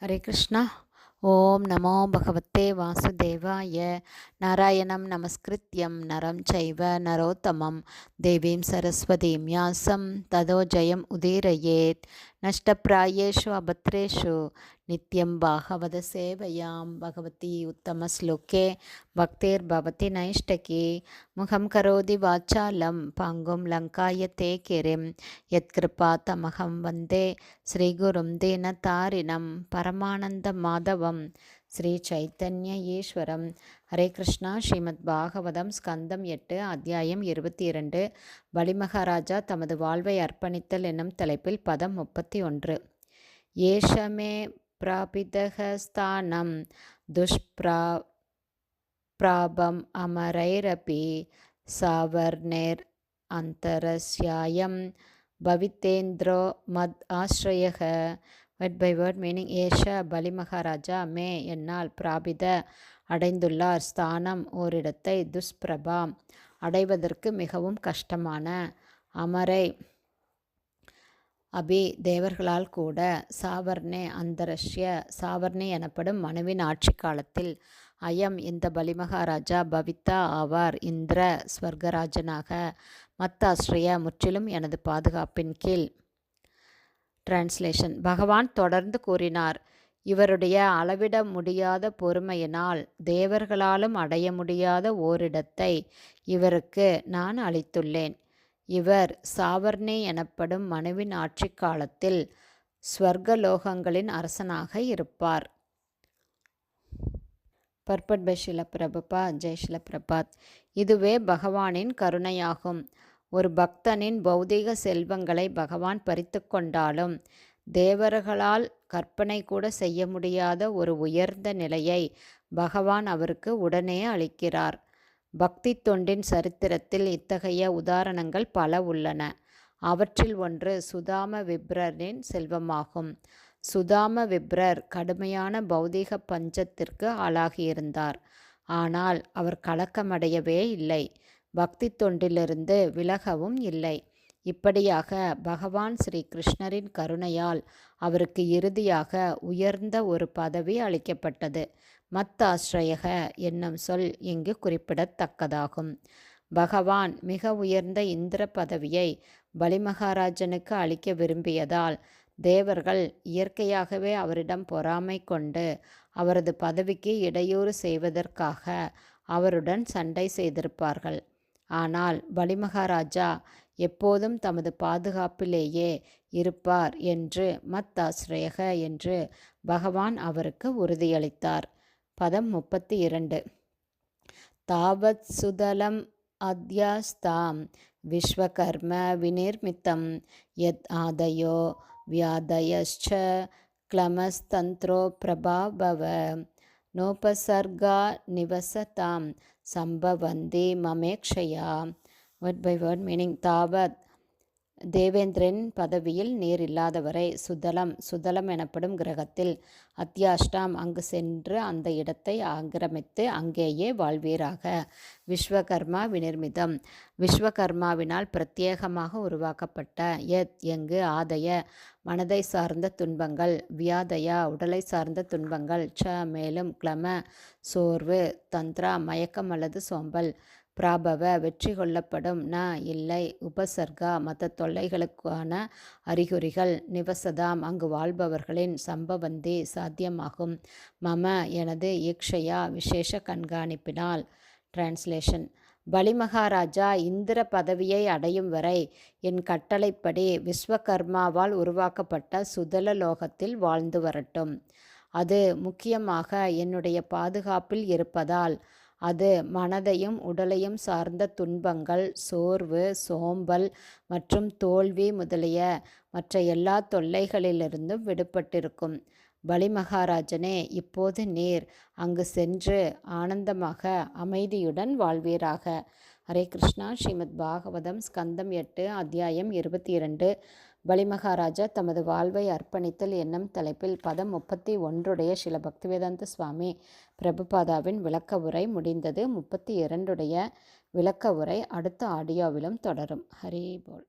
ஹரே கிருஷ்ணா. ஓம் நமோ பகவத்தே வாசுதேவாய. நாராயணம் நமஸ்கிருத்யம் நரம் சைவ நரோத்தமம் தேவீம் சரஸ்வதீம் யாசம் ததோ ஜெயம் உதீரயேத். நஷ்டப்பிராயேஷு அபத்ரேஷு நித்யம் பாகவத சேவையாம் பகவதி உத்தம ஸ்லோகே பக்தேர் பவதி நைஷ்டகி. முகம் கரோதி வாச்சாலம் பங்கும் லங்காயத்தே கிரிம் யத்கிருபா தமகம் வந்தே ஸ்ரீகுரும் தீனதாரிணம் பரமானந்த மாதவம் ஸ்ரீ சைத்தன்ய ஈஸ்வரம். ஹரே கிருஷ்ணா. ஸ்ரீமத் பாகவதம் ஸ்கந்தம் 8 அத்தியாயம் 22 பலிமகாராஜா தமது வாழ்வை அர்ப்பணித்தல் என்னும் தலைப்பில் பதம் 31. ஏஷமே பிராபிதக ஸ்தானம் துஷ்பிராபம் அமரைரபி சாவர்ணேர் அந்தரஸ்யாயம் பவித்தேந்திரோ மத் ஆஸ்ரயக. Word by word meaning. ஏஷ பலி மகாராஜா மே என்னால் பிராபித அடைந்துள்ளார், ஸ்தானம் ஓரிடத்தை, துஷ்பிரபா அடைவதற்கு மிகவும் கஷ்டமான, அமரை அபி தேவர்களால் கூட, சாவர்ணே அந்தரஷ்ய சாவர்ணே எனப்படும் மனுவின் ஆட்சி காலத்தில், அயம் இந்த பலிமகாராஜா பவித்தா ஆவார், இந்திர ஸ்வர்கராஜனாக, மத்தாஸ்ரய முற்றிலும் எனது பாதுகாப்பின் கீழ். டிரான்ஸ்லேஷன். பகவான் தொடர்ந்து கூறினார், இவருடைய அளவிட முடியாத பொறுமையினால் தேவர்களாலும் அடைய முடியாத ஓரிடத்தை இவருக்கு நான் அளித்துள்ளேன். இவர் சாவர்ணே எனப்படும் மனுவின் ஆட்சி காலத்தில் ஸ்வர்கலோகங்களின் அரசனாக இருப்பார். Purport by Srila Prabhupada. ஜெய் ஸ்ரீல பிரபாத். இதுவே பகவானின் கருணையாகும். ஒரு பக்தனின் பௌதீக செல்வங்களை பகவான் பறித்து கொண்டாலும் தேவர்களால் கற்பனை கூட செய்ய முடியாத ஒரு உயர்ந்த நிலையை பகவான் அவருக்கு உடனே அளிக்கிறார். பக்தி தொண்டின் சரித்திரத்தில் இத்தகைய உதாரணங்கள் பல உள்ளன. அவற்றில் ஒன்று சுதாம விப்ரரின் செல்வமாகும். சுதாம விப்ரர் கடுமையான பௌதீக பஞ்சத்திற்கு ஆளாகியிருந்தார். ஆனால் அவர் கலக்கமடையவே இல்லை, பக்தி தொண்டிலிருந்து விலகவும் இல்லை. இப்படியாக பகவான் ஸ்ரீ கிருஷ்ணரின் கருணையால் அவருக்கு இறுதியாக உயர்ந்த ஒரு பதவி அளிக்கப்பட்டது. மத்தாஸ்ரயக என்னும் சொல் இங்கு குறிப்பிடத்தக்கதாகும். பகவான் மிக உயர்ந்த இந்திர பதவியை பலிமகாராஜனுக்கு அளிக்க விரும்பியதால் தேவர்கள் இயற்கையாகவே அவரிடம் பொறாமை கொண்டு அவரது பதவிக்கு இடையூறு செய்வதற்காக அவருடன் சண்டை செய்திருப்பார்கள். ஆனால் பலிமகாராஜா எப்போதும் தமது பாதுகாப்பிலேயே இருப்பார் என்று மத்தாஸ்ரயக என்று பகவான் அவருக்கு உறுதியளித்தார். பதம் 32. தாவத் சுதலம் அத்யாஸ்தாம் விஸ்வகர்ம விநிர்மித்தம் யத் ஆதயோ வியாதயஸ்ச க்ளமஸ்தந்த்ரோ பிரபாபவ நோபசர்கா நிவசதாம் சம்பவந்தி மமேக்ஷயா. Word by word meaning. தாவத் தேவேந்திரன் பதவியில் நீர் இல்லாதவரை, சுதலம் சுதலம் எனப்படும் கிரகத்தில், அத்தியாஷ்டாம் அங்கு சென்று அந்த இடத்தை ஆக்கிரமித்து அங்கேயே வாழ்வீராக. விஸ்வகர்மா விநிர்மிதம் விஸ்வகர்மாவினால் பிரத்யேகமாக உருவாக்கப்பட்ட, யத் எங்கு, ஆதய மனதை சார்ந்த துன்பங்கள், வியாதயா உடலை சார்ந்த துன்பங்கள், ச மேலும், க்ளம சோர்வு, தந்த்ரா மயக்கம் அல்லது சோம்பல், பிராபவ வெற்றி கொள்ளப்படும், ந இல்லை, உபசர்கா மற்ற தொல்லைகளுக்கான அறிகுறிகள், நிவசதாம் அங்கு வாழ்பவர்களின், சம்பவந்தி சாத்தியமாகும், மம எனது, ஈக்ஷயா விசேஷ கண்காணிப்பினால். டிரான்ஸ்லேஷன். பலிமகாராஜா இந்திர பதவியை அடையும் வரை என் கட்டளைப்படி விஸ்வகர்மாவால் உருவாக்கப்பட்ட சுதல லோகத்தில் வாழ்ந்து வரட்டும். அது முக்கியமாக என்னுடைய பாதுகாப்பில் இருப்பதால் அது மனதையும் உடலையும் சார்ந்த துன்பங்கள், சோர்வு, சோம்பல் மற்றும் தோல்வி முதலிய மற்ற எல்லா தொல்லைகளிலிருந்தும் விடுபட்டிருக்கும். பலிமகாராஜனே, இப்போது நீர் அங்கு சென்று ஆனந்தமாக அமைதியுடன் வாழ்வீராக. ஹரே கிருஷ்ணா. ஸ்ரீமத் பாகவதம் ஸ்கந்தம் 8 அத்தியாயம் 22 பலிமகாராஜா தமது வாழ்வை அர்ப்பணித்தல் என்னும் தலைப்பில் பதம் 31 ஸ்ரீல பக்திவேதாந்த சுவாமி பிரபுபாதாவின் விளக்க உரை முடிந்தது. 32 விளக்க உரை அடுத்த ஆடியோவிலும் தொடரும். ஹரி போல்.